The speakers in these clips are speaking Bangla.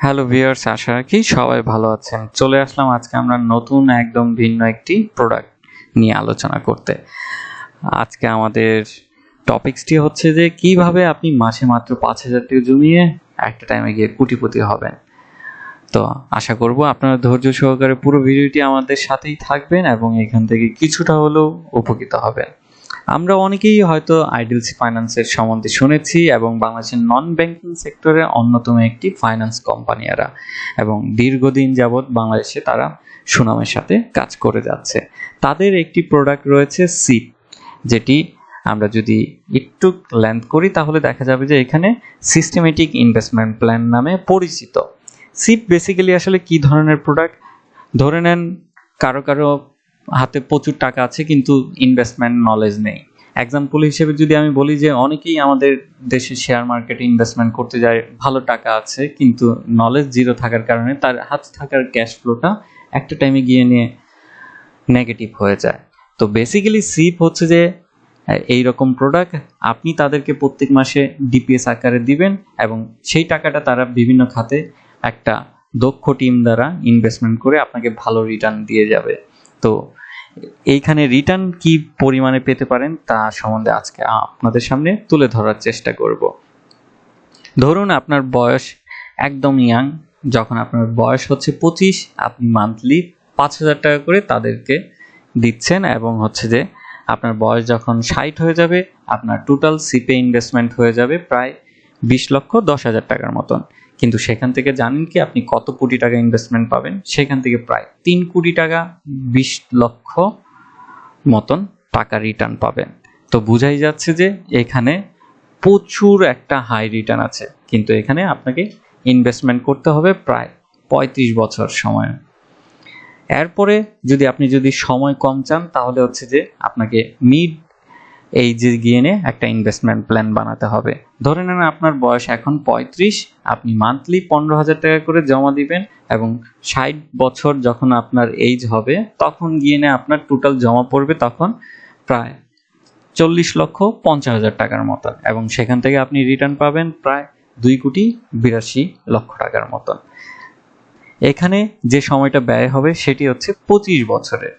হ্যালো ভিউয়ার্স, আশা রাখি সবাই ভালো আছেন। চলে আসলাম আজকে আমরা নতুন একদম ভিন্ন একটি প্রোডাক্ট নিয়ে আলোচনা করতে। আজকে আমাদের টপিকসটি হচ্ছে যে কিভাবে আপনি মাসে মাত্র 5,000 টাকা জমিয়ে একটা টাইমে গিয়ে কোটিপতি হবেন। তো আশা করব আপনারা ধৈর্য সহকারে পুরো ভিডিওটি আমাদের সাথেই থাকবেন এবং এখান থেকে কিছুটা হলেও উপকৃত হবেন। আমরা অনেকেই হয়তো আইডিএলসি ফাইন্যান্সের সম্বন্ধে শুনেছি এবং বাংলাদেশের নন ব্যাংকিং সেক্টরের অন্যতম একটি ফাইন্যান্স কোম্পানি এরা, এবং দীর্ঘদিন যাবৎ বাংলাদেশে তারা সুনামের সাথে কাজ করে যাচ্ছে। তাদের একটি প্রোডাক্ট রয়েছে সিপ, যেটি আমরা যদি একটু লেন্থ করি তাহলে দেখা যাবে যে এখানে সিস্টেমেটিক ইনভেস্টমেন্ট প্ল্যান নামে পরিচিত। সিপ বেসিক্যালি আসলে কি ধরনের প্রোডাক্ট? ধরে নেন কারো হাতে প্রচুর টাকা আছে কিন্তু ইনভেস্টমেন্ট নলেজ নেই। এক্সাম্পল হিসেবে যদি আমি বলি যে অনেকেই আমাদের দেশে শেয়ার মার্কেটে ইনভেস্টমেন্ট করতে যায়, ভালো টাকা আছে কিন্তু নলেজ জিরো থাকার কারণে তার হাতে থাকার ক্যাশ ফ্লোটা একটা টাইমে গিয়ে নিয়ে নেগেটিভ হয়ে যায়। তো বেসিক্যালি সিপ হচ্ছে যে এইরকম প্রোডাক্ট, আপনি তাদেরকে প্রত্যেক মাসে ডিপিএস আকারে দিবেন এবং সেই টাকাটা তারা বিভিন্ন খাতে একটা দক্ষ টিম দ্বারা ইনভেস্টমেন্ট করে আপনাকে ভালো রিটার্ন দিয়ে যাবে। তো এইখানে রিটার্ন কি পরিমাণে পেতে পারেন তা সম্বন্ধে আজকে আপনাদের সামনে তুলে ধরার চেষ্টা করব। ধরুন আপনার বয়স একদম ইয়াং, যখন আপনার বয়স হচ্ছে 25, আপনি মান্থলি 5,000 টাকা করে তাদেরকে দিচ্ছেন এবং হচ্ছে যে আপনার বয়স যখন 60 হয়ে যাবে আপনার টোটাল সিপে ইনভেস্টমেন্ট হয়ে যাবে প্রায় 20,10,000 টাকার মতন। কিন্তু সেখান থেকে জানেন কি আপনি কত কোটি টাকা ইনভেস্টমেন্ট পাবেন? সেখান থেকে প্রায় 3 কোটি টাকা 20 লক্ষ মতন টাকা রিটার্ন পাবেন। তো বুঝাই যাচ্ছে যে এখানে প্রচুর একটা হাই রিটার্ন আছে, কিন্তু এখানে আপনাকে ইনভেস্টমেন্ট করতে হবে প্রায় 35 বছর সময়। এরপরে যদি সময় কম চান তাহলে হচ্ছে যে আপনাকে মিড এইজে গিয়ে একটা ইনভেস্টমেন্ট প্ল্যান বানাতে হবে। ধরে নেন আপনার বয়স এখন 35, আপনি মান্থলি 15,000 টাকা করে জমা দিবেন এবং 60 বছর যখন আপনার এইজ হবে তখন গিয়ে আপনার টোটাল জমা পড়বে তখন প্রায় 40,50,000 টাকার মতন, এবং সেখান থেকে আপনি রিটার্ন পাবেন প্রায় 2,82,00,000 টাকার মতন। এখানে যে সময়টা ব্যয় হবে সেটি হচ্ছে 25 বছরের।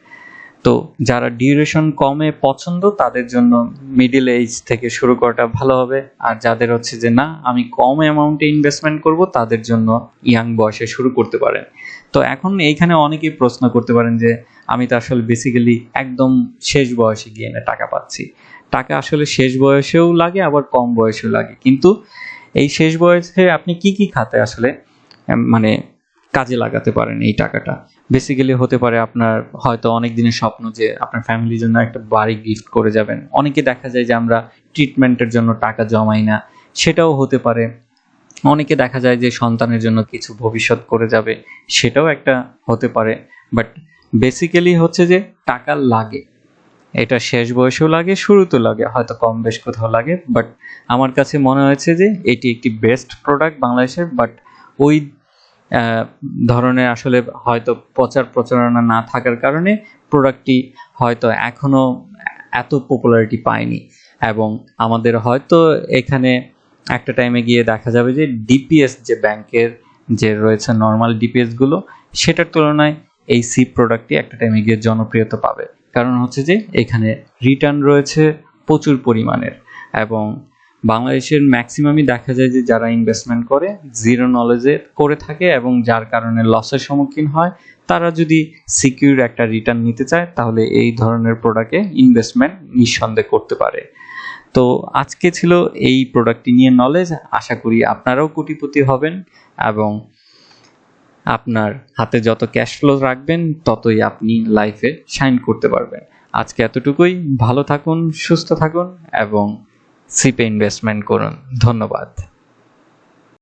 তো যারা ডিউরেশন কমে পছন্দ তাদের জন্য মিডল এজ থেকে শুরু করাটা ভালো হবে, আর যাদের হচ্ছে যে না আমি কম অ্যামাউন্টে ইনভেস্টমেন্ট করব তাদের জন্য ইয়াং বয়সে শুরু করতে পারেন। তো এখন এইখানে অনেকেই প্রশ্ন করতে পারেন যে আমি তো আসলে বেসিক্যালি একদম শেষ বয়সে গিয়ে টাকা পাচ্ছি। টাকা আসলে শেষ বয়সেও লাগে আবার কম বয়সেও লাগে, কিন্তু এই শেষ বয়সে আপনি কি খাতে আসলে মানে কাজে লাগাতে পারেন এই টাকাটা? বেসিক্যালি হতে পারে আপনার হয়তো অনেক দিনের স্বপ্ন যে আপনার ফ্যামিলির জন্য একটা বাড়ি গিফট করে যাবেন। অনেকে দেখা যায় যে আমরা ট্রিটমেন্টের জন্য টাকা জমাই না, সেটাও হতে পারে। অনেকে দেখা যায় যে সন্তানের জন্য কিছু ভবিষ্যৎ করে যাবে, সেটাও একটা হতে পারে। বাট বেসিক্যালি হচ্ছে যে টাকা লাগে, এটা শেষ বয়সেও লাগে, শুরুতেও লাগে, হয়তো কম বেশ কোথাও লাগে। বাট আমার কাছে মনে হয়েছে যে এটি একটি বেস্ট প্রোডাক্ট বাংলাদেশের। বাট ওই ধরনের আসলে হয়তো প্রচারণা না থাকার কারণে প্রোডাক্টটি হয়তো এখনো এত পপুলারিটি পায়নি, এবং আমাদের হয়তো এখানে একটা টাইমে গিয়ে দেখা যাবে যে ডিপিএস যে ব্যাংকের যে রয়েছে নর্মাল ডিপিএস গুলো, সেটার তুলনায় এই সিপ প্রোডাক্টটি একটা টাইমে গিয়ে জনপ্রিয়তা পাবে। কারণ হচ্ছে যে এখানে রিটার্ন রয়েছে প্রচুর পরিমাণের, এবং বাংলাদেশের ম্যাক্সিমামই দেখা যায় যে যারা ইনভেস্টমেন্ট করে জিরো নলেজে করে থাকে এবং যার কারণে লসের সম্মুখীন হয়। তারা যদি সিকিউর একটা রিটার্ন নিতে চায় তাহলে এই ধরনের প্রোডাক্টে ইনভেস্টমেন্ট নিঃসন্দেহে করতে পারে। তো আজকে ছিল এই প্রোডাক্টটি নিয়ে নলেজ। আশা করি আপনারাও কোটিপতি হবেন এবং আপনার হাতে যত ক্যাশ ফ্লো রাখবেন ততই আপনি লাইফে শাইন করতে পারবেন। আজকে এতটুকুই। ভালো থাকুন, সুস্থ থাকুন এবং সিপে ইনভেস্টমেন্ট করুন। ধন্যবাদ।